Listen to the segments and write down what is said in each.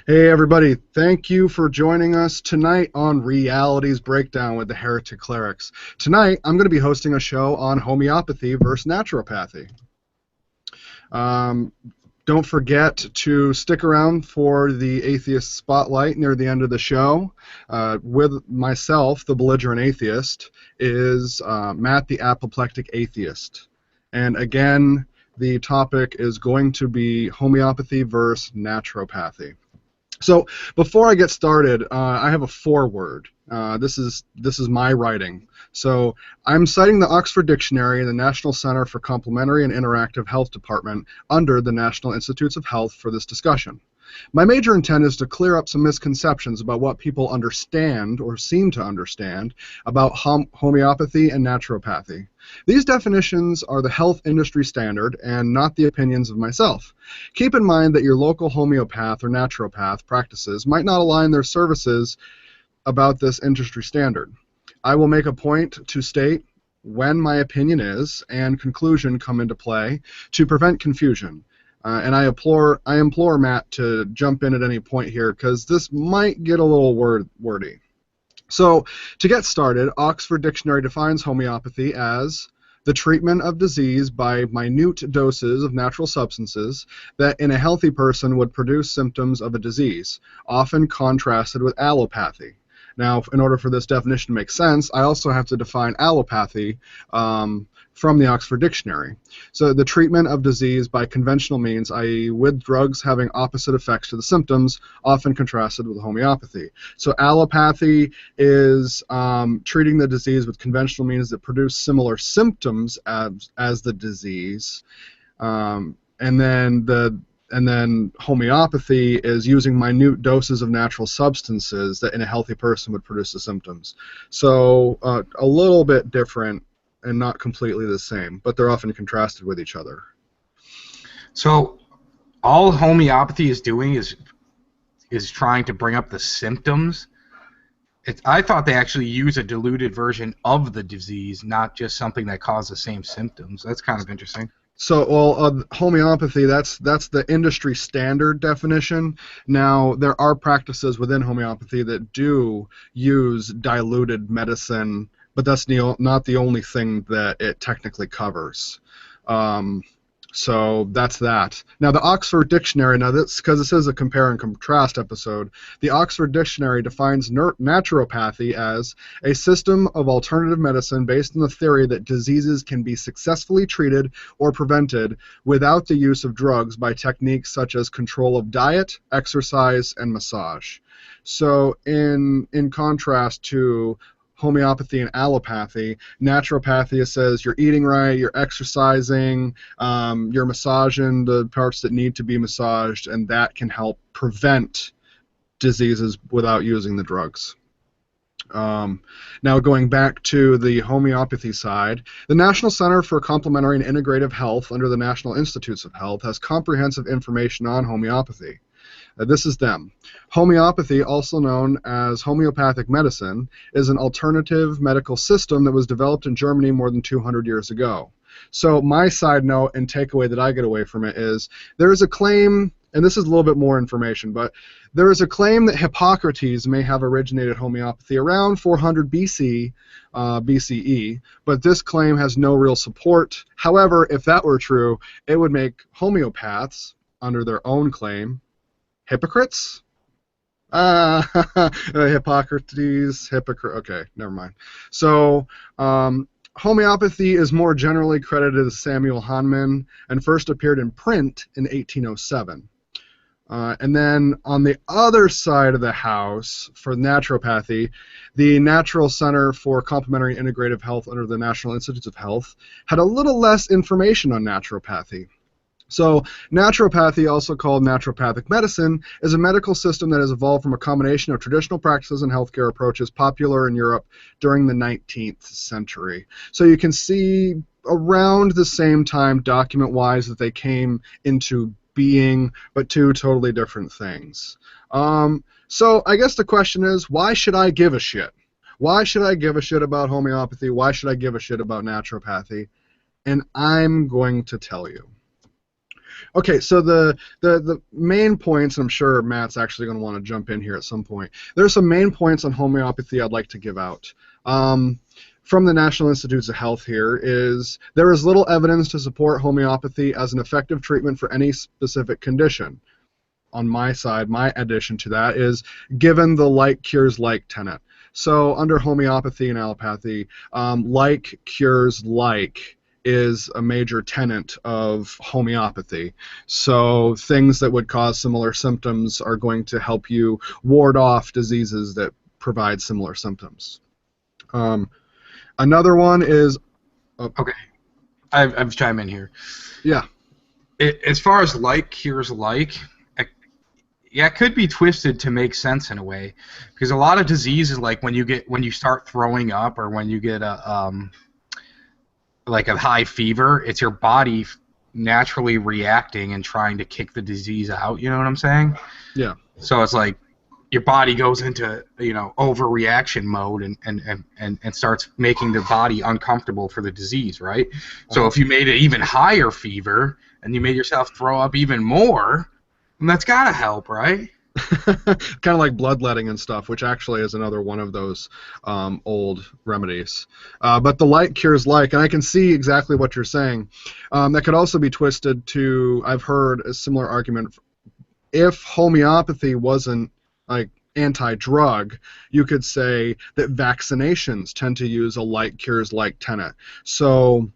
Hey everybody, thank you for joining us tonight on Realities Breakdown with the Heretic Clerics. Tonight, I'm going to be hosting a show on homeopathy versus naturopathy. Um, don't forget to stick around for the Atheist Spotlight near the end of the show. With myself, the belligerent atheist, is Matt the Apoplectic Atheist. And again, the topic is going to be homeopathy versus naturopathy. So before I get started, I have a foreword. This is my writing. So I'm citing the Oxford Dictionary and the National Center for Complementary and Interactive Health Department under the National Institutes of Health for this discussion. My major intent is to clear up some misconceptions about what people understand or seem to understand about homeopathy and naturopathy. These definitions are the health industry standard and not the opinions of myself. Keep in mind that your local homeopath or naturopath practices might not align their services about this industry standard. I will make a point to state when my opinion is and conclusion come into play to prevent confusion. And I implore Matt to jump in at any point here because this might get a little wordy. So, to get started, Oxford Dictionary defines homeopathy as the treatment of disease by minute doses of natural substances that in a healthy person would produce symptoms of a disease, often contrasted with allopathy. Now, in order for this definition to make sense, I also have to define allopathy from the Oxford Dictionary. So the treatment of disease by conventional means, i.e. with drugs having opposite effects to the symptoms, often contrasted with homeopathy. So allopathy is treating the disease with conventional means that produce similar symptoms as the disease. And then homeopathy is using minute doses of natural substances that in a healthy person would produce the symptoms. So a little bit different and not completely the same, but they're often contrasted with each other. So all homeopathy is doing is trying to bring up the symptoms. I thought they actually use a diluted version of the disease, not just something that causes the same symptoms. That's kind of interesting. So, well, homeopathy, that's the industry standard definition. Now, there are practices within homeopathy that do use diluted medicine, but that's not the only thing that it technically covers. So that's that. Now, the Oxford Dictionary, now this, because this is a compare and contrast episode, the Oxford Dictionary defines naturopathy as a system of alternative medicine based on the theory that diseases can be successfully treated or prevented without the use of drugs by techniques such as control of diet, exercise, and massage. So in contrast to homeopathy and allopathy, naturopathy says you're eating right, you're exercising, you're massaging the parts that need to be massaged, and that can help prevent diseases without using the drugs. Now going back to the homeopathy side, the National Center for Complementary and Integrative Health under the National Institutes of Health has comprehensive information on homeopathy. This is them. Homeopathy, also known as homeopathic medicine, is an alternative medical system that was developed in Germany more than 200 years ago. So my side note and takeaway that I get away from it is there is a claim, and this is a little bit more information, but there is a claim that Hippocrates may have originated homeopathy around 400 BCE, but this claim has no real support. However, if that were true, it would make homeopaths, under their own claim, hypocrites? Hippocrates, okay, never mind. So, homeopathy is more generally credited as Samuel Hahnemann and first appeared in print in 1807. And then on the other side of the house, for naturopathy, the National Center for Complementary and Integrative Health under the National Institutes of Health had a little less information on naturopathy. So naturopathy, also called naturopathic medicine, is a medical system that has evolved from a combination of traditional practices and healthcare approaches popular in Europe during the 19th century. So you can see around the same time, document-wise, that they came into being, but two totally different things. So I guess the question is, why should I give a shit? Why should I give a shit about homeopathy? Why should I give a shit about naturopathy? And I'm going to tell you. Okay, so the main points, I'm sure Matt's actually going to want to jump in here at some point. There's some main points on homeopathy I'd like to give out. From the National Institutes of Health here is there is little evidence to support homeopathy as an effective treatment for any specific condition. On my side, my addition to that is given the like cures like tenet. So under homeopathy and allopathy, like cures like is a major tenet of homeopathy. So things that would cause similar symptoms are going to help you ward off diseases that provide similar symptoms. Another one is, Okay, I've chime in here. yeah, As far as like cures like, yeah, it could be twisted to make sense in a way, because a lot of diseases, like when you start throwing up or when you get a like a high fever, it's your body naturally reacting and trying to kick the disease out. You know what I'm saying? yeah. So it's like your body goes into overreaction mode and starts making the body uncomfortable for the disease, right? So if you made it even higher fever and you made yourself throw up even more, then that's gotta help, right? Kind of like bloodletting and stuff, which actually is another one of those old remedies. But the like cures like, and I can see exactly what you're saying. That could also be twisted to, I've heard a similar argument. If homeopathy wasn't like anti-drug, you could say that vaccinations tend to use a like cures like tenet. So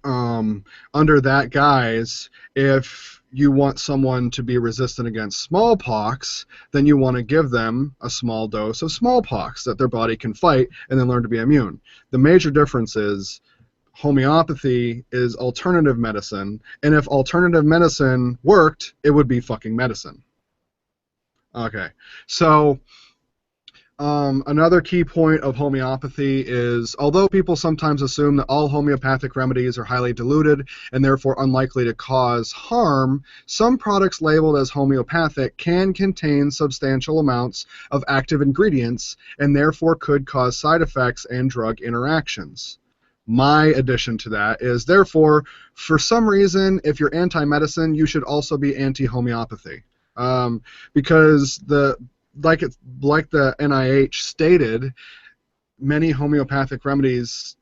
under that guise, if you want someone to be resistant against smallpox, then you want to give them a small dose of smallpox that their body can fight and then learn to be immune. The major difference is homeopathy is alternative medicine, and if alternative medicine worked, it would be fucking medicine. Okay, so another key point of homeopathy is, although people sometimes assume that all homeopathic remedies are highly diluted and therefore unlikely to cause harm, some products labeled as homeopathic can contain substantial amounts of active ingredients and therefore could cause side effects and drug interactions. My addition to that is, therefore, for some reason, if you're anti-medicine, you should also be anti-homeopathy. Because like the NIH stated, many homeopathic remedies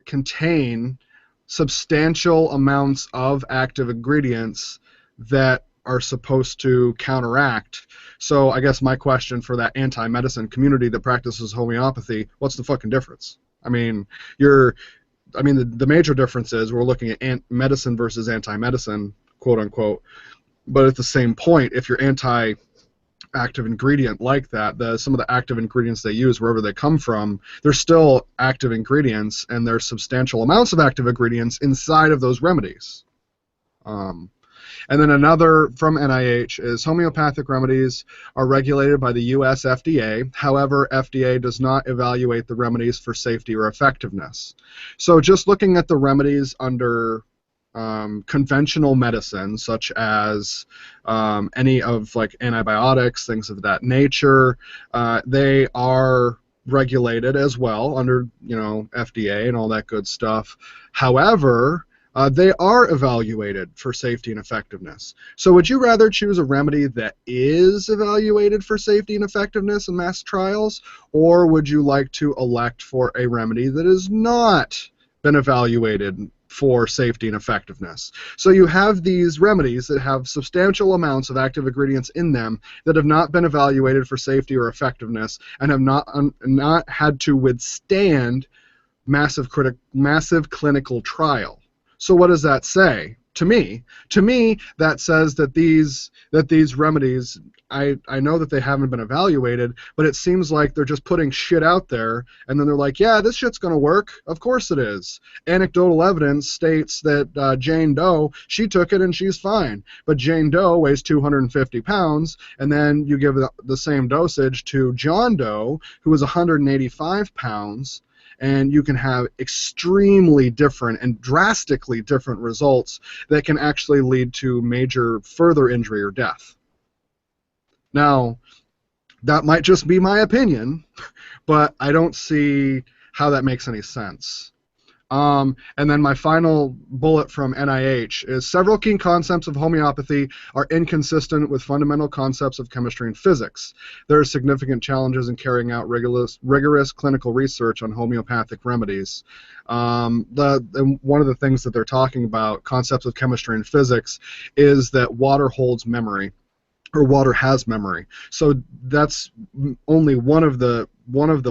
contain substantial amounts of active ingredients that are supposed to counteract. So I guess my question for that anti-medicine community that practices homeopathy, what's the fucking difference? I mean, the major difference is we're looking at medicine versus anti-medicine, quote unquote. But at the same point, if you're active ingredient like that, some of the active ingredients they use, wherever they come from, they're still active ingredients, and there's substantial amounts of active ingredients inside of those remedies. And then another from NIH is homeopathic remedies are regulated by the US FDA. However, FDA does not evaluate the remedies for safety or effectiveness. So just looking at the remedies under conventional medicine, such as any of like antibiotics, things of that nature, they are regulated as well under FDA and all that good stuff. However, they are evaluated for safety and effectiveness. So would you rather choose a remedy that is evaluated for safety and effectiveness in mass trials, or would you like to elect for a remedy that has not been evaluated for safety and effectiveness? So you have these remedies that have substantial amounts of active ingredients in them that have not been evaluated for safety or effectiveness and have not had to withstand massive clinical trial. So what does that say? To me, that says that these remedies, I know that they haven't been evaluated, but it seems like they're just putting shit out there, and then they're like, yeah, this shit's going to work. Of course it is. Anecdotal evidence states that Jane Doe, she took it and she's fine. But Jane Doe weighs 250 pounds, and then you give the same dosage to John Doe, who is 185 pounds, and you can have extremely different and drastically different results that can actually lead to major further injury or death. Now, that might just be my opinion, but I don't see how that makes any sense. And then my final bullet from NIH is several key concepts of homeopathy are inconsistent with fundamental concepts of chemistry and physics. There are significant challenges in carrying out rigorous clinical research on homeopathic remedies. One of the things that they're talking about, concepts of chemistry and physics, is that water holds memory, or water has memory. So that's only one of the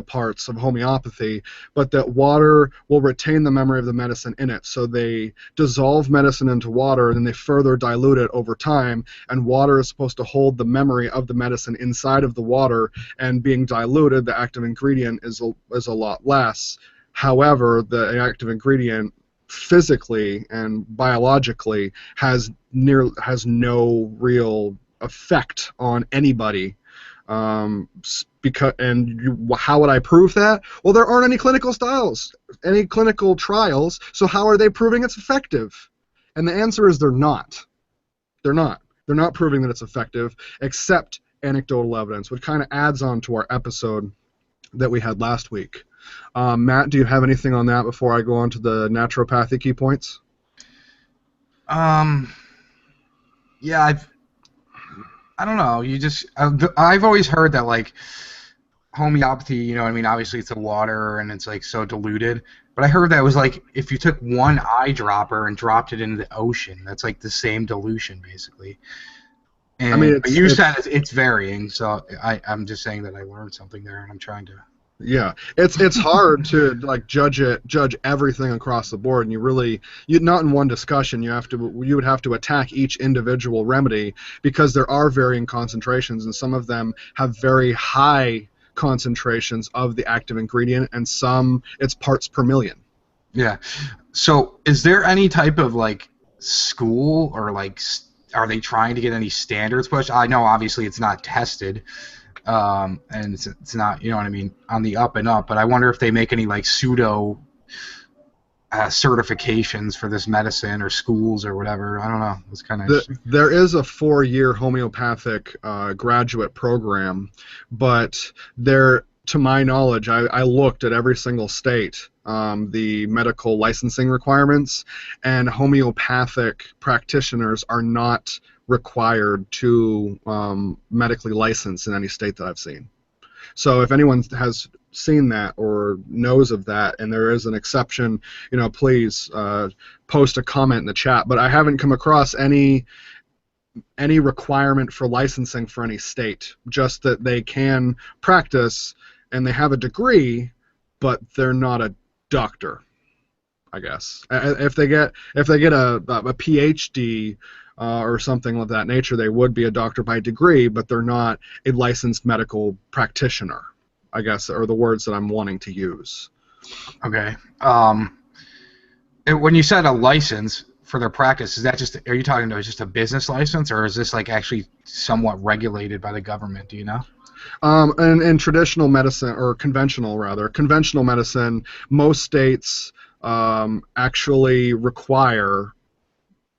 parts of homeopathy, but that water will retain the memory of the medicine in it. So they dissolve medicine into water, and then they further dilute it over time, and water is supposed to hold the memory of the medicine inside of the water, and being diluted, the active ingredient is a lot less. However, the active ingredient physically and biologically has no real effect on anybody. How would I prove that? Well, there aren't any clinical trials, so how are they proving it's effective? And the answer is they're not. They're not. They're not proving that it's effective, except anecdotal evidence, which kind of adds on to our episode that we had last week. Matt, do you have anything on that before I go on to the naturopathy key points? Yeah, I don't know. I've always heard that, like, homeopathy, you know what I mean? Obviously, it's a water and it's, like, so diluted. But I heard that was like if you took one eyedropper and dropped it into the ocean, that's like the same dilution, basically. And I mean, but you said it's varying, so I'm just saying that I learned something there, and I'm trying to. Yeah, it's hard to like judge everything across the board, and you not in one discussion. You would have to attack each individual remedy, because there are varying concentrations, and some of them have very high concentrations of the active ingredient, and some it's parts per million. Yeah. So is there any type of like school, or like are they trying to get any standards pushed? I know obviously it's not tested. And it's not, you know what I mean, on the up and up, but I wonder if they make any like pseudo certifications for this medicine, or schools or whatever. I don't know. It's kind of there is a 4-year homeopathic graduate program, but to my knowledge, I looked at every single state, the medical licensing requirements, and homeopathic practitioners are not required to medically license in any state that I've seen. So if anyone has seen that or knows of that, and there is an exception, please post a comment in the chat. But I haven't come across any requirement for licensing for any state, just that they can practice and they have a degree, but they're not a doctor, I guess. If they get a PhD or something of that nature, they would be a doctor by degree, but they're not a licensed medical practitioner, I guess, are the words that I'm wanting to use. Okay. When you said a license for their practice, are you talking about just a business license, or is this like actually somewhat regulated by the government? Do you know? In traditional medicine, or conventional medicine, most states actually require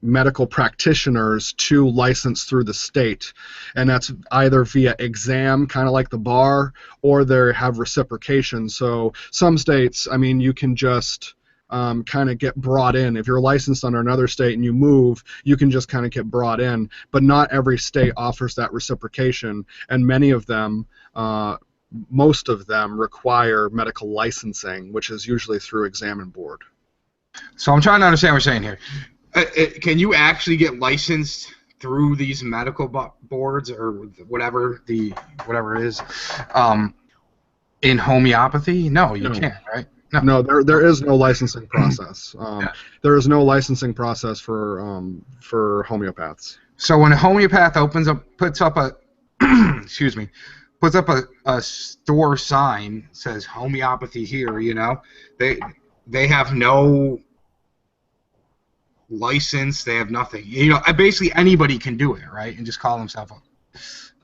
medical practitioners to license through the state, and that's either via exam, kind of like the bar, or they have reciprocation. So some states, I mean, you can just kind of get brought in. If you're licensed under another state and you move, you can just kind of get brought in, but not every state offers that reciprocation, and most of them require medical licensing, which is usually through exam and board. So I'm trying to understand what you're saying here. Can you actually get licensed through these medical boards, or whatever it is, in homeopathy? No, you can't, right? No, there is no licensing process. There is no licensing process for homeopaths. So when a homeopath puts up a store sign, says homeopathy here, they have no license, they have nothing. Basically anybody can do it, right? And just call themselves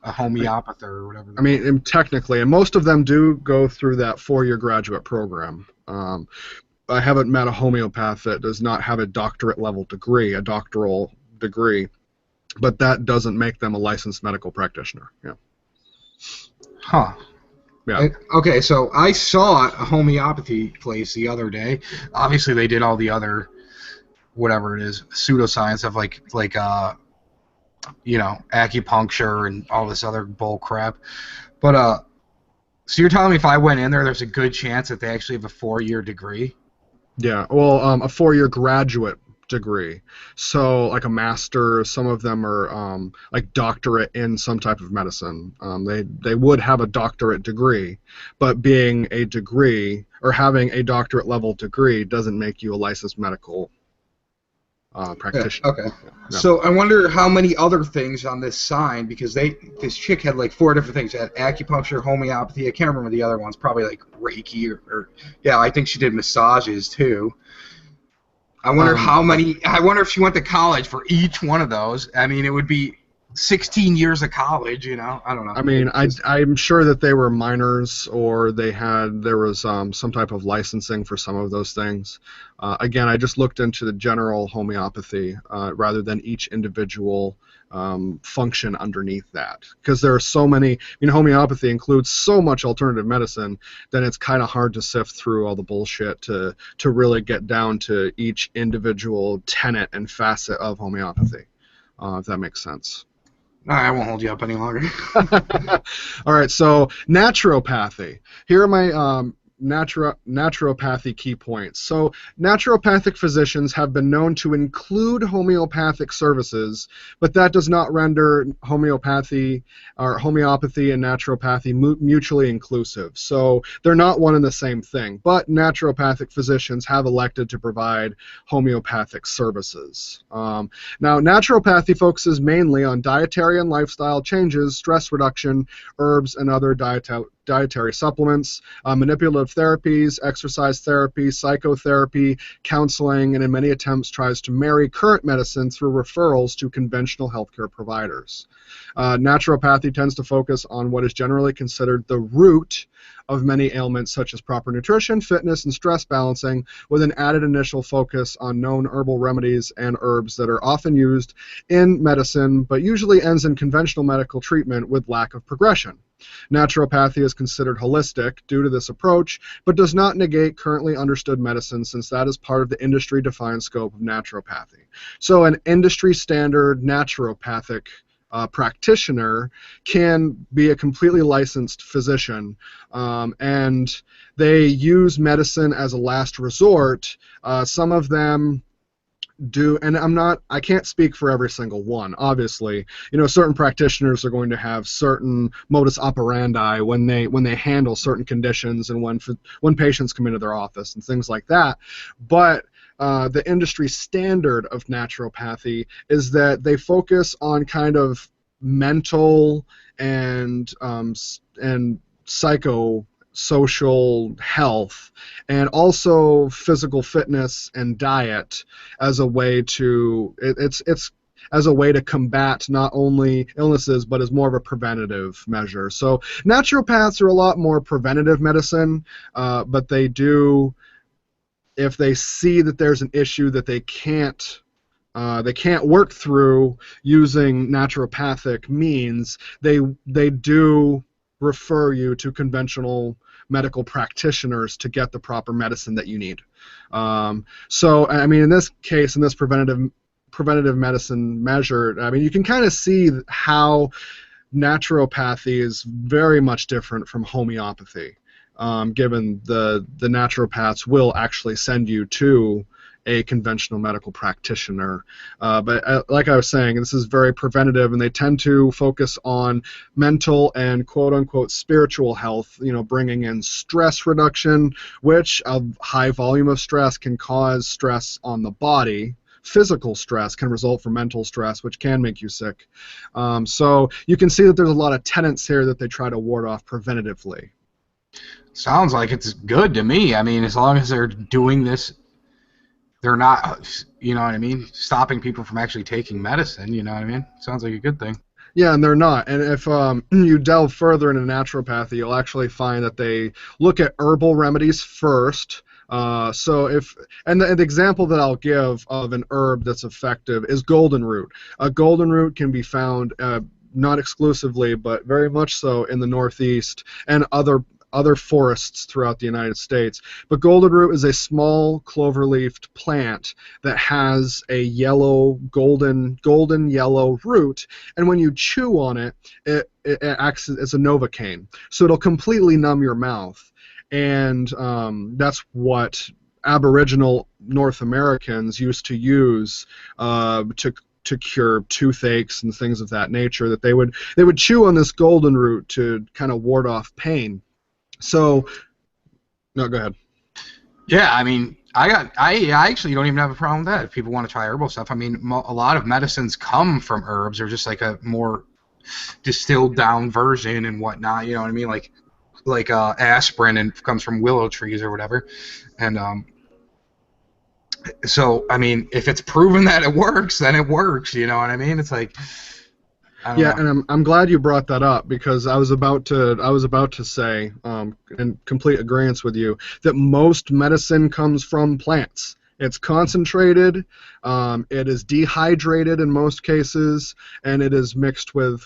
a homeopath or whatever. I mean, technically, and most of them do go through that 4-year graduate program. I haven't met a homeopath that does not have a doctorate level degree, a doctoral degree, but that doesn't make them a licensed medical practitioner. Yeah. Huh. Yeah. Okay, so I saw a homeopathy place the other day. Obviously, they did all the other whatever it is pseudoscience of acupuncture and all this other bull crap. But so you're telling me if I went in there, there's a good chance that they actually have a 4-year degree? Yeah, well, a 4-year graduate degree. So, like a master, some of them are like doctorate in some type of medicine. They would have a doctorate degree, but being a degree or having a doctorate level degree doesn't make you a licensed medical Yeah. practitioner. Okay. Yeah. So I wonder how many other things on this sign, because this chick had like 4 different things. It had acupuncture, homeopathy. I can't remember the other ones. Probably like Reiki or yeah. I think she did massages too. I wonder Um, how many. I wonder if she went to college for each one of those. I mean, it would be 16 years of college. I don't know. I mean, It's just I'm sure that they were minors or there was some type of licensing for some of those things. Again, I just looked into the general homeopathy rather than each individual function underneath that, because there are so many. Homeopathy includes so much alternative medicine, then it's kind of hard to sift through all the bullshit to really get down to each individual tenet and facet of homeopathy, if that makes sense. all right. I won't hold you up any longer. All right, so naturopathy. Here are my naturopathy key points. So, naturopathic physicians have been known to include homeopathic services, but that does not render homeopathy and naturopathy mutually inclusive. So, they're not one and the same thing. But naturopathic physicians have elected to provide homeopathic services. Now, naturopathy focuses mainly on dietary and lifestyle changes, stress reduction, herbs, and other dietary supplements, manipulative therapies, exercise therapy, psychotherapy, counseling, and in many attempts tries to marry current medicine through referrals to conventional healthcare providers. Naturopathy tends to focus on what is generally considered the root of many ailments, such as proper nutrition, fitness, and stress balancing, with an added initial focus on known herbal remedies and herbs that are often used in medicine, but usually ends in conventional medical treatment with lack of progression. Naturopathy is considered holistic due to this approach, but does not negate currently understood medicine, since that is part of the industry-defined scope of naturopathy. So an industry-standard naturopathic practitioner can be a completely licensed physician, and they use medicine as a last resort. Some of them do, and I can't speak for every single one, obviously. Certain practitioners are going to have certain modus operandi when they handle certain conditions and when patients come into their office and things like that. But the industry standard of naturopathy is that they focus on kind of mental and psychosocial health, and also physical fitness and diet as a way to it's as a way to combat not only illnesses but as more of a preventative measure. So naturopaths are a lot more preventative medicine, but they do, if they see that there's an issue that they can't work through using naturopathic means, they do refer you to conventional medical practitioners to get the proper medicine that you need. So, I mean, in this case, in this preventative medicine measure, I mean, you can kind of see how naturopathy is very much different from homeopathy, given the naturopaths will actually send you to a conventional medical practitioner. But like I was saying, this is very preventative, and they tend to focus on mental and quote-unquote spiritual health, bringing in stress reduction, which a high volume of stress can cause stress on the body. Physical stress can result from mental stress, which can make you sick. So you can see that there's a lot of tenets here that they try to ward off preventatively. Sounds like it's good to me. I mean, as long as they're doing this, they're not, you know what I mean, stopping people from actually taking medicine, you know what I mean? Sounds like a good thing. Yeah, and they're not. And if you delve further into naturopathy, you'll actually find that they look at herbal remedies first. The example that I'll give of an herb that's effective is golden root. A golden root can be found not exclusively, but very much so in the Northeast and other other forests throughout the United States. But goldenroot is a small clover-leafed plant that has a yellow, golden yellow root, and when you chew on it, it acts as a novocaine. So it'll completely numb your mouth, and that's what Aboriginal North Americans used to use to cure toothaches and things of that nature. That they would chew on this golden root to kind of ward off pain. So, no, go ahead. Yeah, I mean, I actually don't even have a problem with that. If people want to try herbal stuff, I mean, a lot of medicines come from herbs, or just like a more distilled down version and whatnot. You know what I mean? Like aspirin and comes from willow trees or whatever. And so, I mean, if it's proven that it works, then it works. You know what I mean? It's like, I don't Yeah, know. and I'm glad you brought that up, because I was about to say, in complete agreement with you, that most medicine comes from plants. It's concentrated, it is dehydrated in most cases, and it is mixed with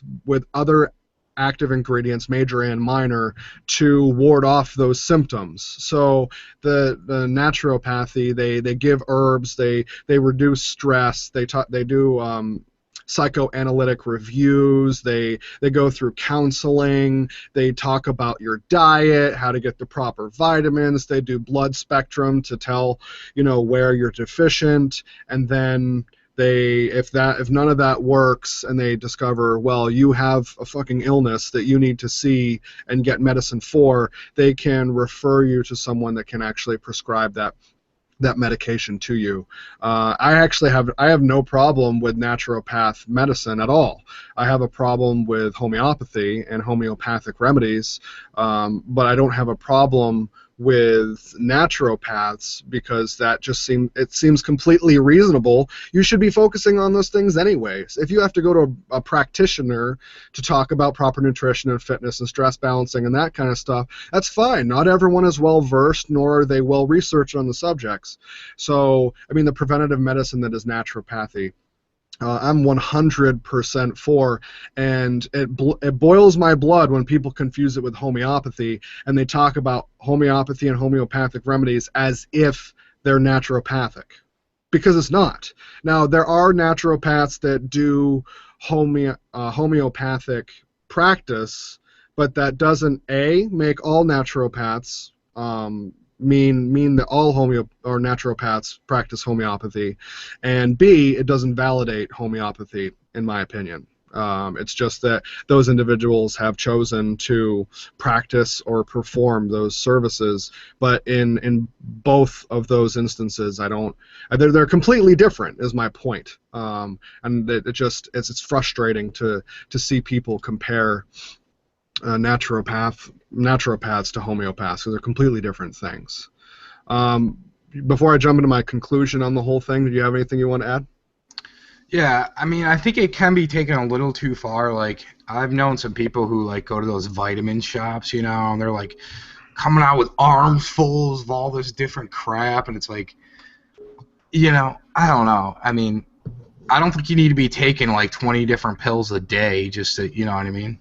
other active ingredients, major and minor, to ward off those symptoms. So the naturopathy, they give herbs, they reduce stress, they do psychoanalytic reviews, they go through counseling, they talk about your diet, how to get the proper vitamins, they do blood spectrum to tell, where you're deficient, and then if none of that works and they discover, well, you have a fucking illness that you need to see and get medicine for, they can refer you to someone that can actually prescribe that medication to you. I have no problem with naturopath medicine at all. I have a problem with homeopathy and homeopathic remedies, but I don't have a problem with naturopaths, because that just seems completely reasonable. You should be focusing on those things anyways. If you have to go to a practitioner to talk about proper nutrition and fitness and stress balancing and that kind of stuff, that's fine. Not everyone is well versed, nor are they well researched on the subjects. So, I mean, the preventative medicine that is naturopathy, I'm 100% for, and it boils my blood when people confuse it with homeopathy, and they talk about homeopathy and homeopathic remedies as if they're naturopathic, because it's not. Now, there are naturopaths that do homeopathic practice, but that doesn't make all naturopaths mean that all naturopaths practice homeopathy, and B, it doesn't validate homeopathy, in my opinion. It's just that those individuals have chosen to practice or perform those services, but in both of those instances, they're completely different, is my point. And it's frustrating to see people compare naturopaths to homeopaths, because they're completely different things. Before I jump into my conclusion on the whole thing, do you have anything you want to add? Yeah, I mean, I think it can be taken a little too far. Like, I've known some people who like go to those vitamin shops, and they're like coming out with armfuls of all this different crap, and it's like, I don't know. I mean, I don't think you need to be taking like 20 different pills a day just to, you know what I mean?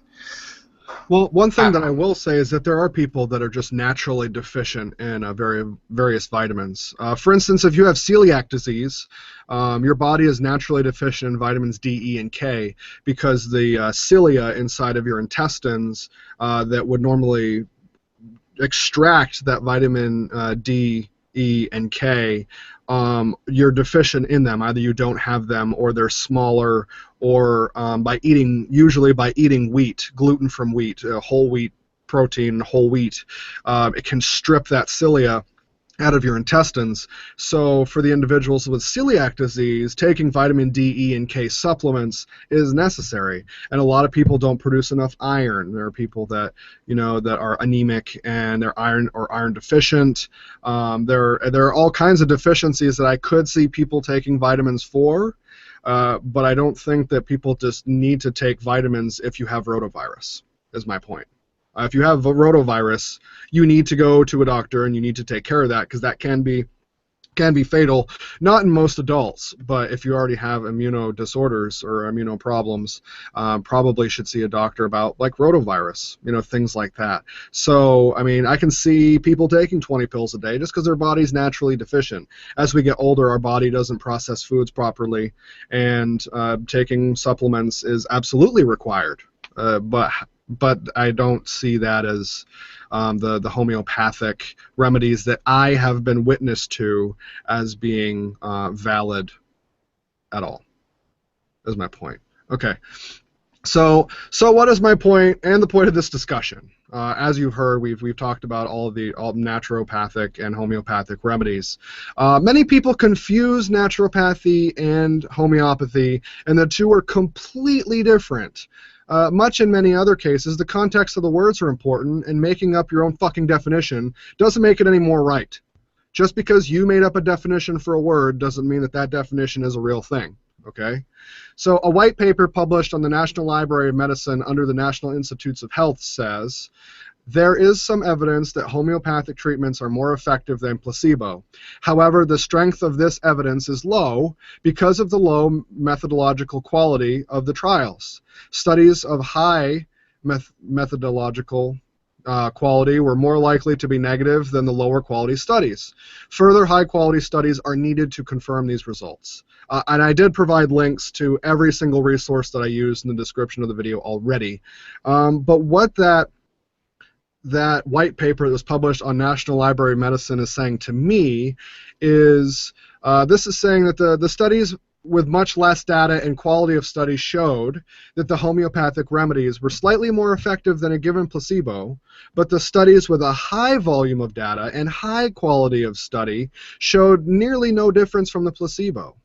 Well, one thing that I will say is that there are people that are just naturally deficient in various vitamins. For instance, if you have celiac disease, your body is naturally deficient in vitamins D, E, and K, because the cilia inside of your intestines that would normally extract that vitamin D, E, and K, you're deficient in them. Either you don't have them, or they're smaller, or usually by eating wheat, gluten from wheat, whole wheat protein, whole wheat, it can strip that cilia out of your intestines. So for the individuals with celiac disease, taking vitamin D, E, and K supplements is necessary. And a lot of people don't produce enough iron. There are people that that are anemic and they're iron deficient. There are all kinds of deficiencies that I could see people taking vitamins for. But I don't think that people just need to take vitamins if you have rotavirus, is my point. If you have a rotavirus, you need to go to a doctor and you need to take care of that, because that can be can be fatal, not in most adults, but if you already have immunodisorders or immunoproblems, probably should see a doctor about like rotavirus, things like that. So, I mean, I can see people taking 20 pills a day just because their body's naturally deficient. As we get older, our body doesn't process foods properly, and taking supplements is absolutely required. But I don't see that as the homeopathic remedies that I have been witness to as being valid at all, is my point. Okay. So what is my point and the point of this discussion? As you've heard, we've talked about all naturopathic and homeopathic remedies. Many people confuse naturopathy and homeopathy, and the two are completely different. Much in many other cases, the context of the words are important, and making up your own fucking definition doesn't make it any more right. Just because you made up a definition for a word doesn't mean that that definition is a real thing. Okay? So a white paper published on the National Library of Medicine under the National Institutes of Health says, there is some evidence that homeopathic treatments are more effective than placebo. However, the strength of this evidence is low because of the low methodological quality of the trials. Studies of high methodological quality were more likely to be negative than the lower quality studies. Further high quality studies are needed to confirm these results. And I did provide links to every single resource that I used in the description of the video already. But what that white paper that was published on National Library of Medicine is saying to me is, this is saying that the studies with much less data and quality of studies showed that the homeopathic remedies were slightly more effective than a given placebo, but the studies with a high volume of data and high quality of study showed nearly no difference from the placebo.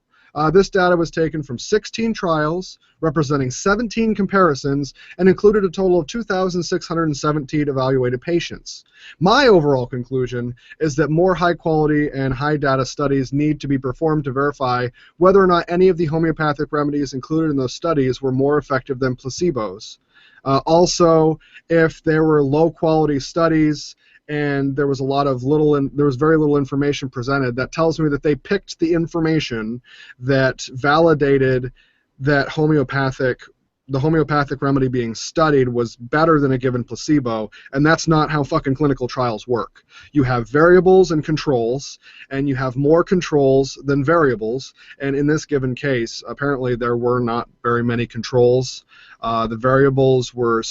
This data was taken from 16 trials, representing 17 comparisons, and included a total of 2,617 evaluated patients. My overall conclusion is that more high-quality and high-data studies need to be performed to verify whether or not any of the homeopathic remedies included in those studies were more effective than placebos. Also, if there were low-quality studies and there was very little information presented, that tells me that they picked the information that validated that the homeopathic remedy being studied was better than a given placebo, and that's not how fucking clinical trials work. You have variables and controls, and you have more controls than variables, and in this given case, apparently there were not very many controls. The variables were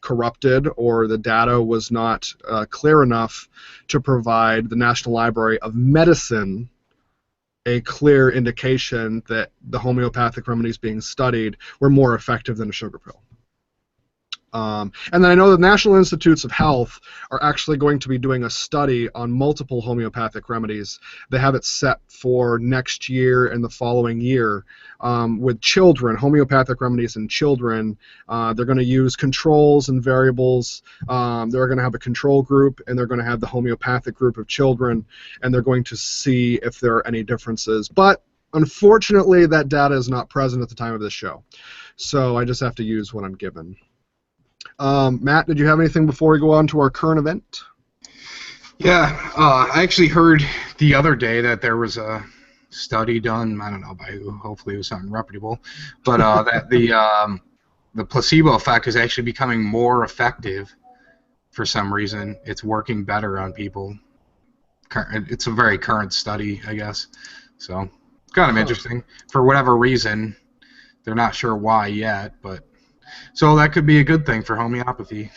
corrupted, or the data was not clear enough to provide the National Library of Medicine a clear indication that the homeopathic remedies being studied were more effective than a sugar pill. And then I know the National Institutes of Health are actually going to be doing a study on multiple homeopathic remedies. They have it set for next year and the following year with children, homeopathic remedies in children. They're going to use controls and variables. They're going to have a control group, and they're going to have the homeopathic group of children, and they're going to see if there are any differences. But unfortunately, that data is not present at the time of this show. So I just have to use what I'm given. Matt, did you have anything before we go on to our current event? Yeah, I actually heard the other day that there was a study done, I don't know by who, hopefully it was something reputable, but that the placebo effect is actually becoming more effective for some reason. It's working better on people. It's a very current study, I guess. So, kind of interesting. For whatever reason, they're not sure why yet, but so that could be a good thing for homeopathy.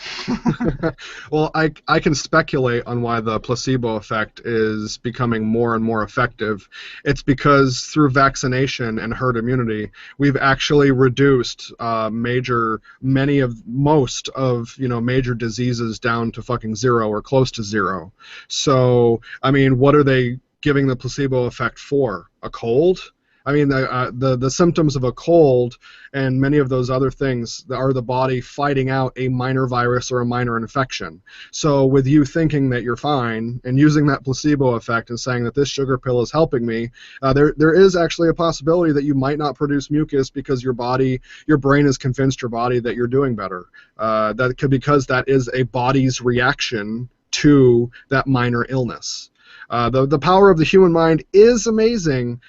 Well, I can speculate on why the placebo effect is becoming more and more effective. It's because through vaccination and herd immunity, we've actually reduced most of major diseases down to fucking zero or close to zero. So, I mean, what are they giving the placebo effect for? A cold? I mean, the symptoms of a cold and many of those other things are the body fighting out a minor virus or a minor infection. So with you thinking that you're fine and using that placebo effect and saying that this sugar pill is helping me, there is actually a possibility that you might not produce mucus because your brain has convinced your body that you're doing better. Because that is a body's reaction to that minor illness. The power of the human mind is amazing,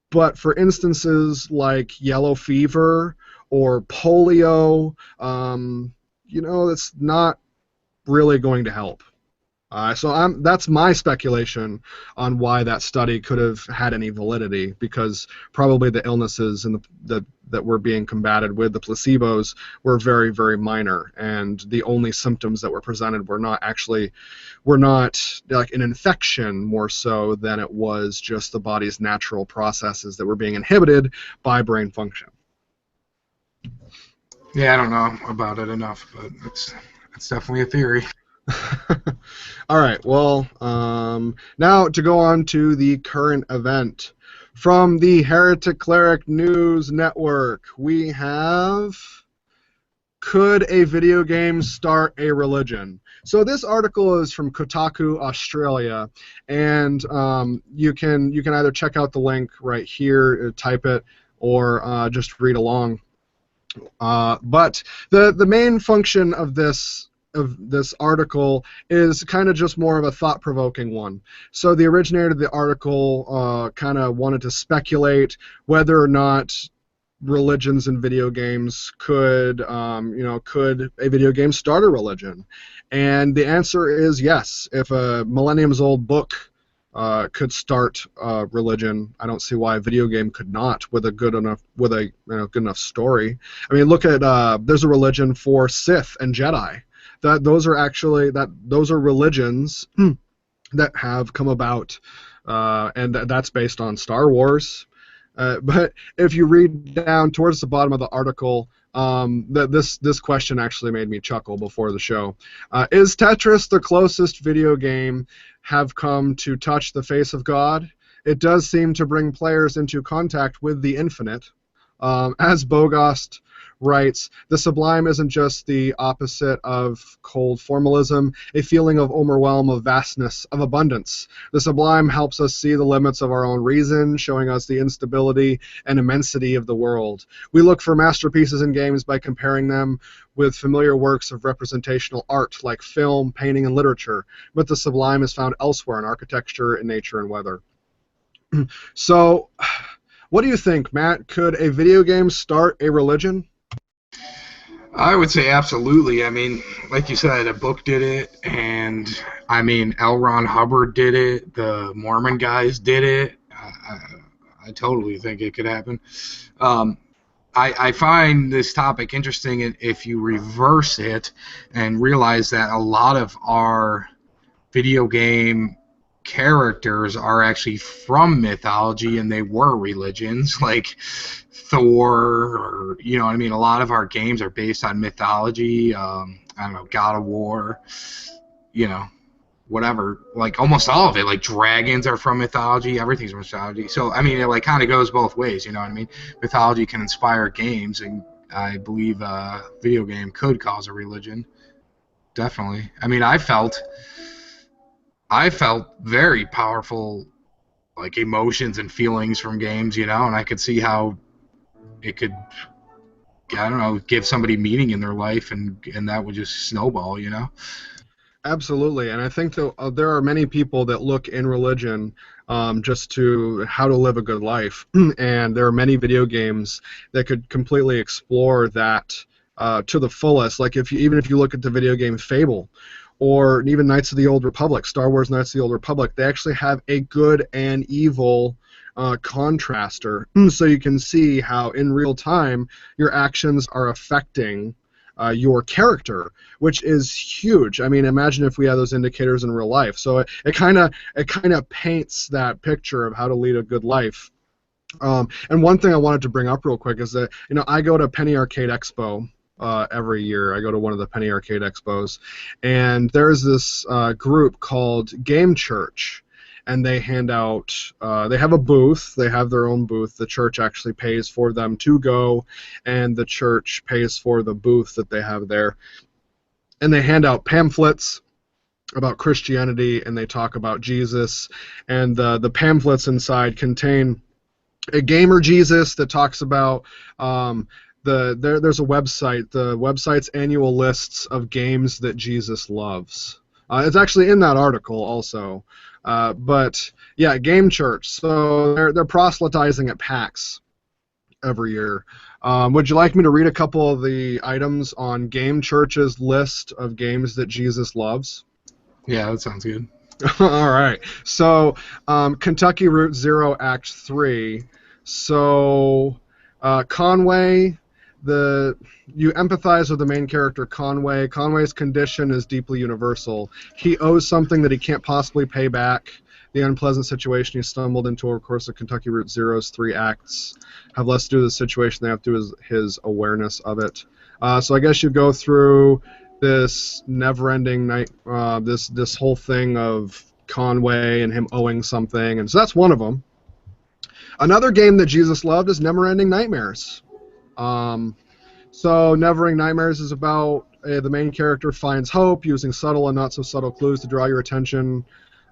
but for instances like yellow fever or polio, it's not really going to help. That's my speculation on why that study could have had any validity, because probably the illnesses that were being combated with the placebos were very, very minor, and the only symptoms that were presented were not like an infection, more so than it was just the body's natural processes that were being inhibited by brain function. Yeah, I don't know about it enough, but it's definitely a theory. All right, well, now to go on to the current event. From the Heretic Cleric News Network, we have, could a video game start a religion? So this article is from Kotaku Australia, and you can either check out the link right here, type it, or just read along. But the main function of this article is kind of just more of a thought-provoking one. So the originator of the article kind of wanted to speculate whether or not religions in video games could a video game start a religion? And the answer is yes. If a millenniums-old book could start a religion, I don't see why a video game could not, with a good enough good enough story. I mean, look at there's a religion for Sith and Jedi. Those are religions that have come about, and that's based on Star Wars. But if you read down towards the bottom of the article, this question actually made me chuckle before the show. Is Tetris the closest video game have come to touch the face of God? It does seem to bring players into contact with the infinite. As Bogost writes, the sublime isn't just the opposite of cold formalism, a feeling of overwhelm, of vastness, of abundance. The sublime helps us see the limits of our own reason, showing us the instability and immensity of the world. We look for masterpieces in games by comparing them with familiar works of representational art like film, painting, and literature, but the sublime is found elsewhere in architecture, in nature, and weather. So, what do you think, Matt? Could a video game start a religion? I would say absolutely. I mean, like you said, a book did it, and I mean, L. Ron Hubbard did it. The Mormon guys did it. I totally think it could happen. I find this topic interesting if you reverse it and realize that a lot of our video game characters are actually from mythology, and they were religions, like Thor, or you know what I mean. A lot of our games are based on mythology. I don't know, God of War, whatever. Like almost all of it. Like dragons are from mythology. Everything's from mythology. So I mean, it like kind of goes both ways. You know what I mean? Mythology can inspire games, and I believe a video game could cause a religion. Definitely. I mean, I felt very powerful, like emotions and feelings from games, and I could see how it could, I don't know, give somebody meaning in their life, and that would just snowball, Absolutely, and I think that there are many people that look in religion just to how to live a good life, and there are many video games that could completely explore that to the fullest. Like even if you look at the video game Fable, or even Knights of the Old Republic, Star Wars Knights of the Old Republic, they actually have a good and evil contraster, so you can see how in real time your actions are affecting your character, which is huge. I mean, imagine if we had those indicators in real life. So it kind of paints that picture of how to lead a good life. And one thing I wanted to bring up real quick is that I go to Penny Arcade Expo every year. I go to one of the Penny Arcade Expos, and there's this group called Game Church, and they hand out, they have a booth, they have their own booth. The church actually pays for them to go, and the church pays for the booth that they have there. And they hand out pamphlets about Christianity, and they talk about Jesus, and the pamphlets inside contain a gamer Jesus that talks about there's a website. The website's annual lists of games that Jesus loves. It's actually in that article also. But yeah, Game Church. So they're proselytizing at PAX every year. Would you like me to read a couple of the items on Game Church's list of games that Jesus loves? Yeah, that sounds good. All right. So Kentucky Route Zero Act 3. So Conway, you empathize with the main character Conway. Conway's condition is deeply universal. He owes something that he can't possibly pay back. The unpleasant situation he stumbled into over the course of Kentucky Route Zero's 3 acts have less to do with the situation they have to do with his awareness of it. So I guess you go through this never-ending night, this whole thing of Conway and him owing something, and so that's one of them. Another game that Jesus loved is Never-Ending Nightmares. So Never-Ending Nightmares is about the main character finds hope using subtle and not so subtle clues to draw your attention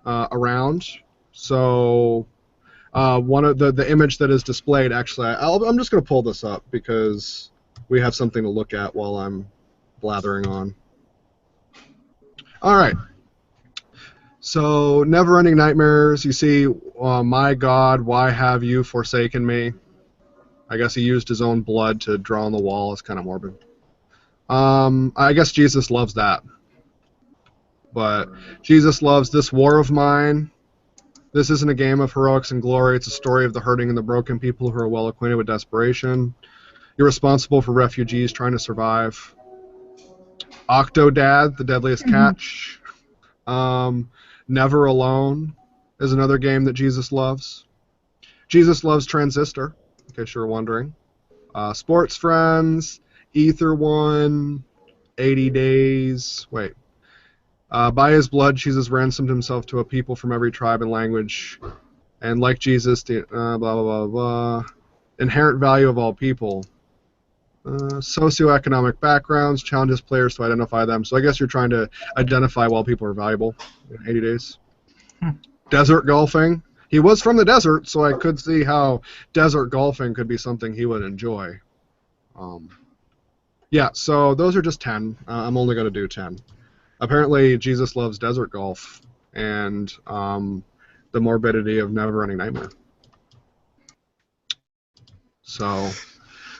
around. So one of the image that is displayed, actually, I'm just going to pull this up because we have something to look at while I'm blathering on. All right. So, Never-Ending Nightmares, you see, my God, why have you forsaken me? I guess he used his own blood to draw on the wall. It's kind of morbid. I guess Jesus loves that. But Jesus loves This War of Mine. This isn't a game of heroics and glory. It's a story of the hurting and the broken people who are well acquainted with desperation. You're responsible for refugees trying to survive. Octodad, The Deadliest Catch. Never Alone is another game that Jesus loves. Jesus loves Transistor, in case you're wondering. Sports Friends, Ether One, 80 Days. Wait. By his blood, Jesus ransomed himself to a people from every tribe and language. And like Jesus, blah, blah, blah, blah. Inherent value of all people. Socioeconomic backgrounds, challenges players to identify them. So I guess you're trying to identify why people are valuable in 80 days. Desert golfing. He was from the desert, so I could see how desert golfing could be something he would enjoy. Yeah, so those are just 10. I'm only going to do 10. Apparently, Jesus loves desert golf and the morbidity of Never-Ending Nightmare. So,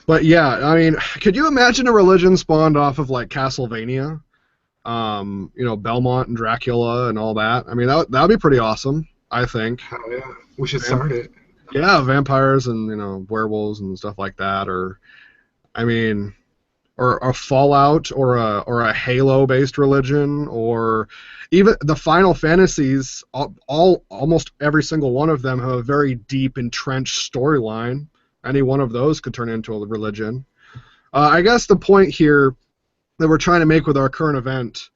but yeah, I mean, could you imagine a religion spawned off of like Castlevania? Belmont and Dracula and all that. I mean, that would be pretty awesome, I think. Oh, yeah. We should start it. Yeah, vampires and, werewolves and stuff like that. Or, I mean, or a Fallout or a Halo-based religion, or even the Final Fantasies, almost every single one of them have a very deep, entrenched storyline. Any one of those could turn into a religion. I guess the point here that we're trying to make with our current event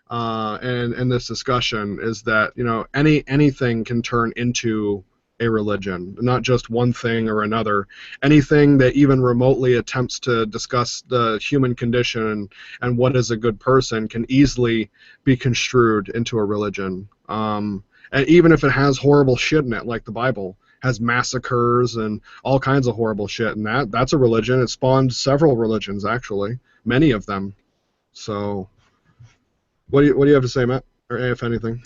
and this discussion is that anything can turn into a religion, not just one thing or another. Anything that even remotely attempts to discuss the human condition and what is a good person can easily be construed into a religion. And even if it has horrible shit in it, like the Bible has massacres and all kinds of horrible shit, and that's a religion. It spawned several religions, actually, many of them. So, what do you have to say, Matt, or if anything?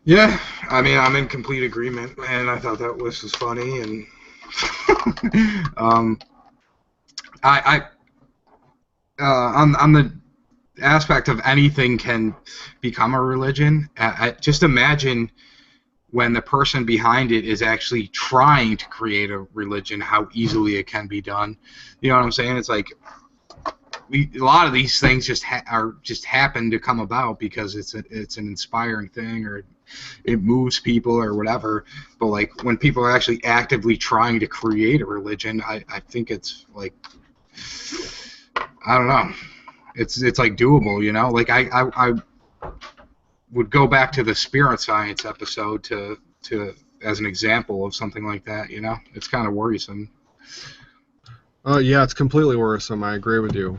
Yeah, I mean, I'm in complete agreement, and I thought that was just funny, and on the aspect of anything can become a religion. Just imagine when the person behind it is actually trying to create a religion, how easily it can be done. You know what I'm saying? It's like a lot of these things just happen to come about because it's an inspiring thing, or it moves people or whatever. But like when people are actually actively trying to create a religion, I think it's like, I don't know, it's like doable, like I would go back to the spirit science episode to as an example of something like that. It's kind of worrisome. Yeah, it's completely worrisome. I agree with you.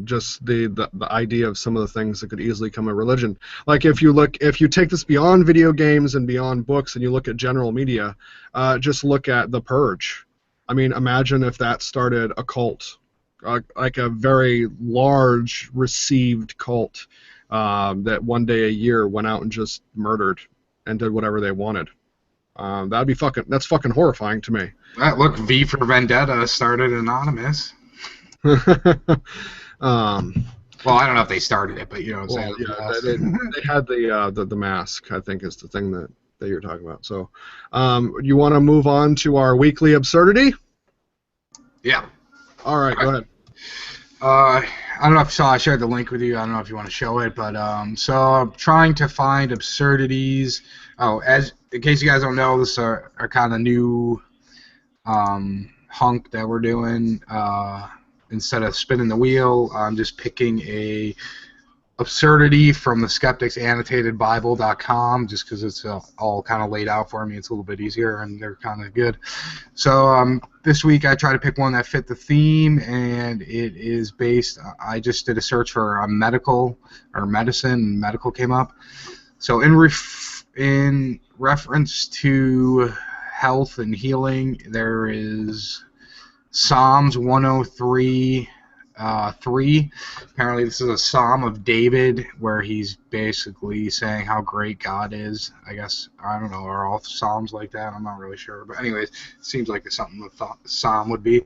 Just the idea of some of the things that could easily become a religion. Like if you take this beyond video games and beyond books, and you look at general media, just look at The Purge. I mean, imagine if that started a cult, like a very large received cult that one day a year went out and just murdered and did whatever they wanted. That's fucking horrifying to me. Look, V for Vendetta started anonymous. Well, I don't know if they started it, but you know what I'm Well, saying. yeah, they had the mask, I think, is the thing that you're talking about. So, you want to move on to our weekly absurdity? Yeah. All right, go ahead. I don't know if you saw, I shared the link with you. I don't know if you want to show it, but so I'm trying to find absurdities. Oh, as in case you guys don't know, this is our kind of new hunk that we're doing. Instead of spinning the wheel, I'm just picking a absurdity from the skepticsannotatedbible.com, just because it's all kind of laid out for me. It's a little bit easier, and they're kind of good. So this week I try to pick one that fit the theme, and it is based. I just did a search for a medical or medicine, and medical came up. So in reference to health and healing, there is Psalms 103. 3. Apparently, this is a Psalm of David where he's basically saying how great God is. I guess, I don't know, are all Psalms like that? I'm not really sure. But anyways, it seems like it's something the Psalm would be.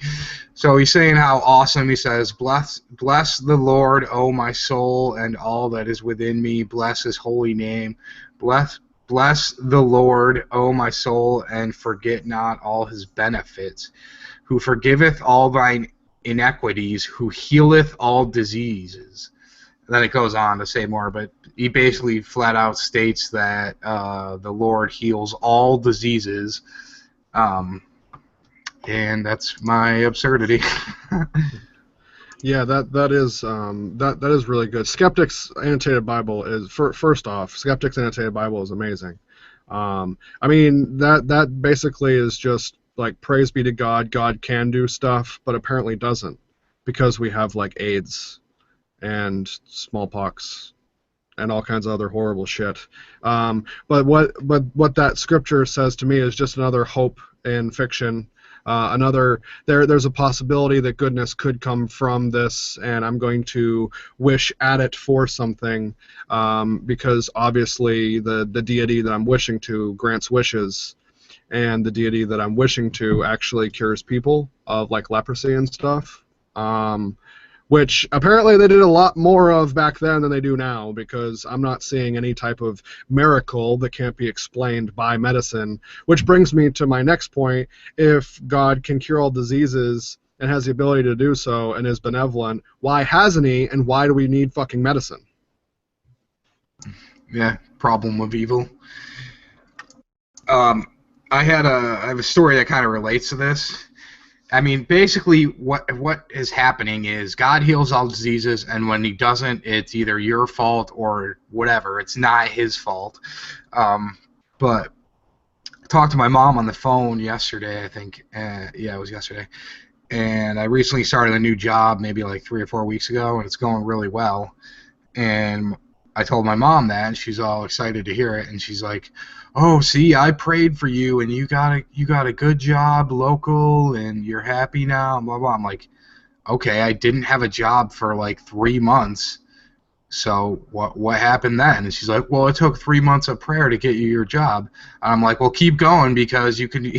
So he's saying how awesome. He says, bless the Lord, O my soul, and all that is within me. Bless his holy name. Bless the Lord, O my soul, and forget not all his benefits, who forgiveth all thine inequities, who healeth all diseases. And then it goes on to say more, but he basically flat out states that the Lord heals all diseases, and that's my absurdity. Yeah, that is really good. Skeptics Annotated Bible is first off, Skeptics Annotated Bible is amazing. I mean that basically is just like praise be to God, God can do stuff, but apparently doesn't, because we have like AIDS and smallpox and all kinds of other horrible shit. But what that scripture says to me is just another hope in fiction. There's a possibility that goodness could come from this, and I'm going to wish at it for something, because obviously the deity that I'm wishing to grants wishes, and the deity that I'm wishing to actually cures people of like leprosy and stuff. Which apparently they did a lot more of back then than they do now, because I'm not seeing any type of miracle that can't be explained by medicine. Which brings me to my next point. If God can cure all diseases and has the ability to do so and is benevolent, why hasn't he, and why do we need fucking medicine? Yeah, problem of evil. I have a story that kind of relates to this. I mean, basically, what is happening is God heals all diseases, and when he doesn't, it's either your fault or whatever. It's not his fault. But I talked to my mom on the phone yesterday, I think. Yeah, it was yesterday. And I recently started a new job, maybe like 3 or 4 weeks ago, and it's going really well. And I told my mom that, and she's all excited to hear it. And she's like, "Oh, see, I prayed for you, and you got a good job local, and you're happy now." Blah blah. I'm like, "Okay, I didn't have a job for like 3 months, so what happened then?" And she's like, "Well, it took 3 months of prayer to get you your job." And I'm like, "Well, keep going, because you can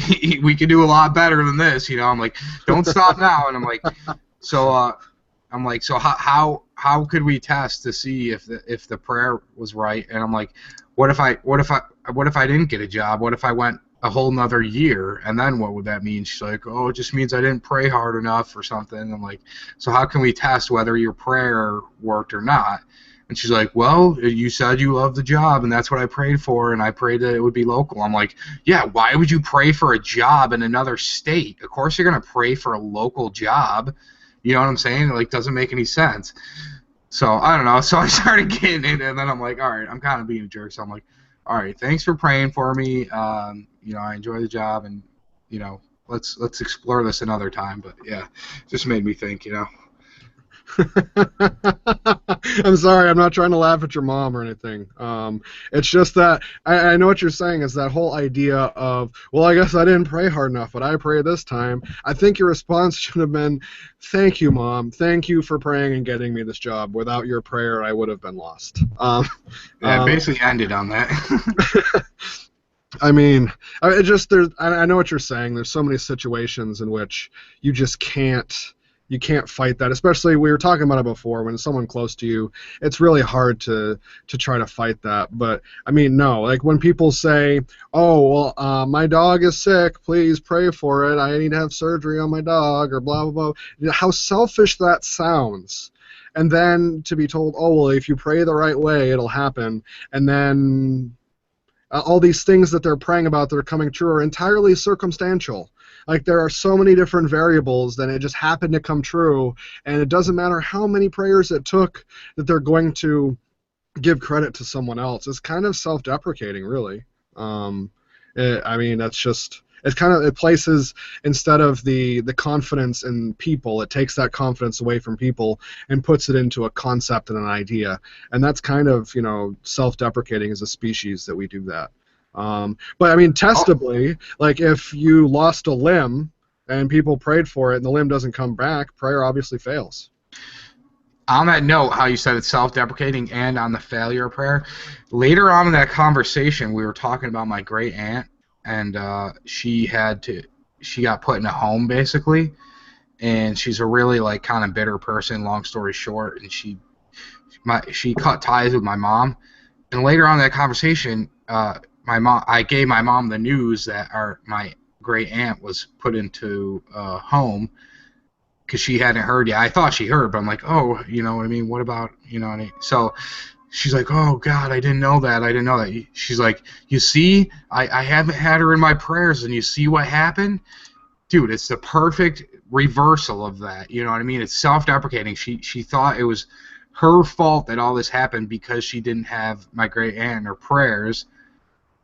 we can do a lot better than this, you know." I'm like, "Don't stop now." And I'm like, so. So how could we test to see if the prayer was right? And I'm like, what if I didn't get a job? What if I went a whole nother year? And then what would that mean? She's like, "Oh, it just means I didn't pray hard enough or something." I'm like, so how can we test whether your prayer worked or not? And she's like, "Well, you said you loved the job, and that's what I prayed for, and I prayed that it would be local." I'm like, yeah, why would you pray for a job in another state? Of course you're going to pray for a local job. You know what I'm saying? It, like, doesn't make any sense. So, I don't know. So I started getting it, and then I'm like, all right, I'm kind of being a jerk. So I'm like, all right, thanks for praying for me. You know, I enjoy the job, and, you know, let's explore this another time. But, yeah, just made me think, you know. I'm sorry, I'm not trying to laugh at your mom or anything. It's just that I know what you're saying is that whole idea of, well, I guess I didn't pray hard enough, but I prayed this time. I think your response should have been, thank you, Mom. Thank you for praying and getting me this job. Without your prayer, I would have been lost. Yeah, it Um, basically ended on that. I mean, it just there's. I know what you're saying. There's so many situations in which you just can't fight that. Especially we were talking about it before. When someone close to you, it's really hard to try to fight that. But I mean, no. Like when people say, "Oh, well, my dog is sick. Please pray for it. I need to have surgery on my dog," or blah blah blah. You know, how selfish that sounds. And then to be told, "Oh, well, if you pray the right way, it'll happen," and then all these things that they're praying about that are coming true are entirely circumstantial. Like there are so many different variables that it just happened to come true, and it doesn't matter how many prayers it took that they're going to give credit to someone else. It's kind of self-deprecating, really. I mean, that's just it's kind of it places instead of the confidence in people, it takes that confidence away from people and puts it into a concept and an idea, and that's kind of self-deprecating as a species that we do that. But I mean, Oh, testably, like if you lost a limb and people prayed for it and the limb doesn't come back, prayer obviously fails. on that note, how you said it's self-deprecating and on the failure of prayer, later on in that conversation, we were talking about my great aunt, and she got put in a home basically, and she's a really like kind of bitter person. Long story short, and she cut ties with my mom, and later on in that conversation, I gave my mom the news that my great aunt was put into a home because she hadn't heard yet. I thought she heard, but I'm like, oh, you know what I mean? What about, you know what I mean? So she's like, oh, God, I didn't know that. I didn't know that. She's like, you see, I haven't had her in my prayers, and you see what happened? Dude, it's the perfect reversal of that. You know what I mean? It's self-deprecating. She thought it was her fault that all this happened because she didn't have my great aunt in her prayers.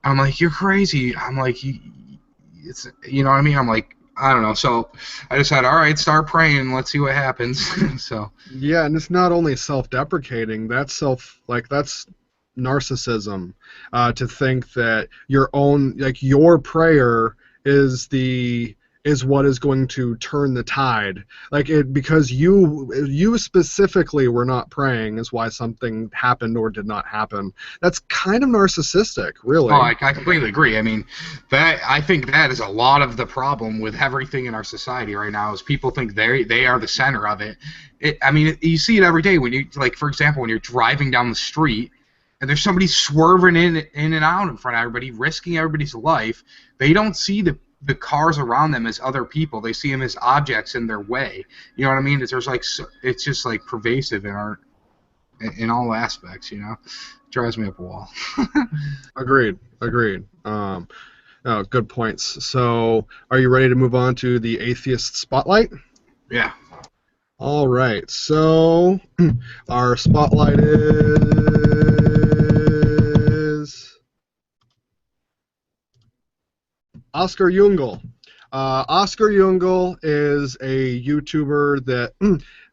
I'm like, you're crazy. I'm like, it's, you know what I mean? I'm like, I don't know. So I decided, all right, start praying. Let's see what happens. So, Yeah, and it's not only self-deprecating, that's narcissism, to think that your own like your prayer is the is what is going to turn the tide. Like it because you specifically were not praying is why something happened or did not happen. That's kind of narcissistic, oh, really. I completely agree. I mean, I think that is a lot of the problem with everything in our society right now is people think they are the center of it. I mean, you see it every day when you like, for example, when you're driving down the street and there's somebody swerving in and out in front of everybody, risking everybody's life. They don't see the cars around them as other people. They see them as objects in their way. You know what I mean? There's like it's just like pervasive in all aspects. You know, it drives me up a wall. Agreed. Agreed. Oh, good points. So, are you ready to move on to the atheist spotlight? Yeah. All right. So, our spotlight is Oscar Jungel. Oscar Jungel is a YouTuber that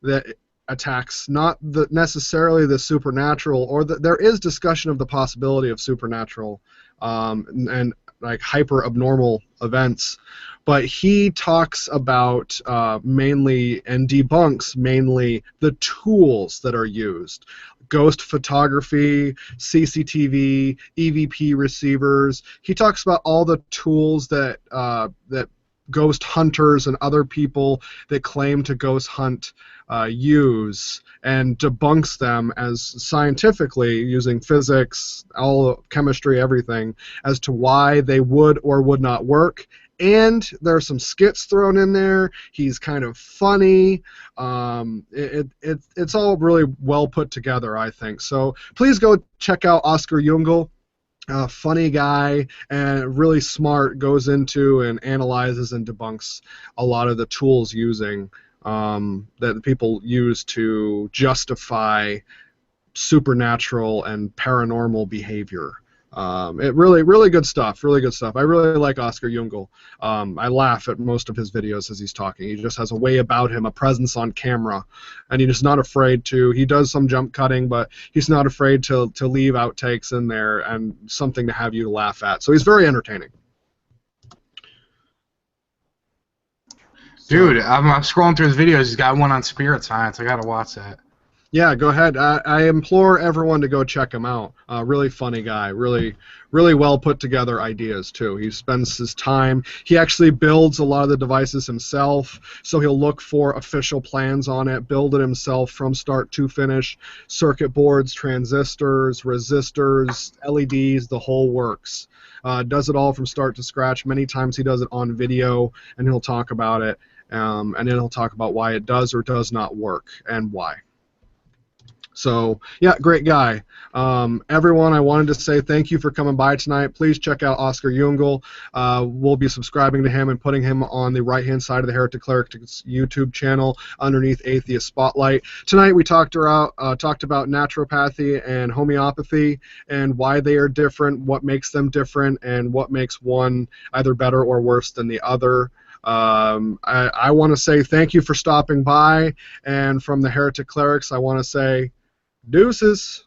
that attacks not necessarily the supernatural, or there is discussion of the possibility of supernatural and like hyper abnormal events, but he talks about mainly and debunks mainly the tools that are used. Ghost photography, CCTV, EVP receivers. He talks about all the tools that ghost hunters and other people that claim to ghost hunt use, and debunks them as scientifically using physics, all chemistry, everything, as to why they would or would not work. And there are some skits thrown in there. He's kind of funny. It's all really well put together, I think. So please go check out Oscar Jungel. Funny guy and really smart, goes into and analyzes and debunks a lot of the tools that people use to justify supernatural and paranormal behavior. It really good stuff. Really good stuff. I really like Oscar Jungel. I laugh at most of his videos as he's talking. He just has a way about him, a presence on camera, and he's not afraid to. He does some jump cutting, but he's not afraid to leave outtakes in there and something to have you laugh at. So he's very entertaining. Dude, I'm scrolling through his videos. He's got one on spirit science. I gotta watch that. Yeah, go ahead. I implore everyone to go check him out. Really funny guy. Really well put together ideas too. He spends his time. He actually builds a lot of the devices himself, so he'll look for official plans on it, build it himself from start to finish. Circuit boards, transistors, resistors, LEDs, the whole works. Does it all from start to scratch. Many times he does it on video, and he'll talk about it, and then he'll talk about why it does or does not work and why. So, yeah, great guy. Everyone, I wanted to say thank you for coming by tonight. Please check out Oscar Jungel. We'll be subscribing to him and putting him on the right-hand side of the Heretic Clerics YouTube channel underneath Atheist Spotlight. Tonight we talked about naturopathy and homeopathy and why they are different, what makes them different, and what makes one either better or worse than the other. I want to say thank you for stopping by, and from the Heretic Clerics, I want to say deuces.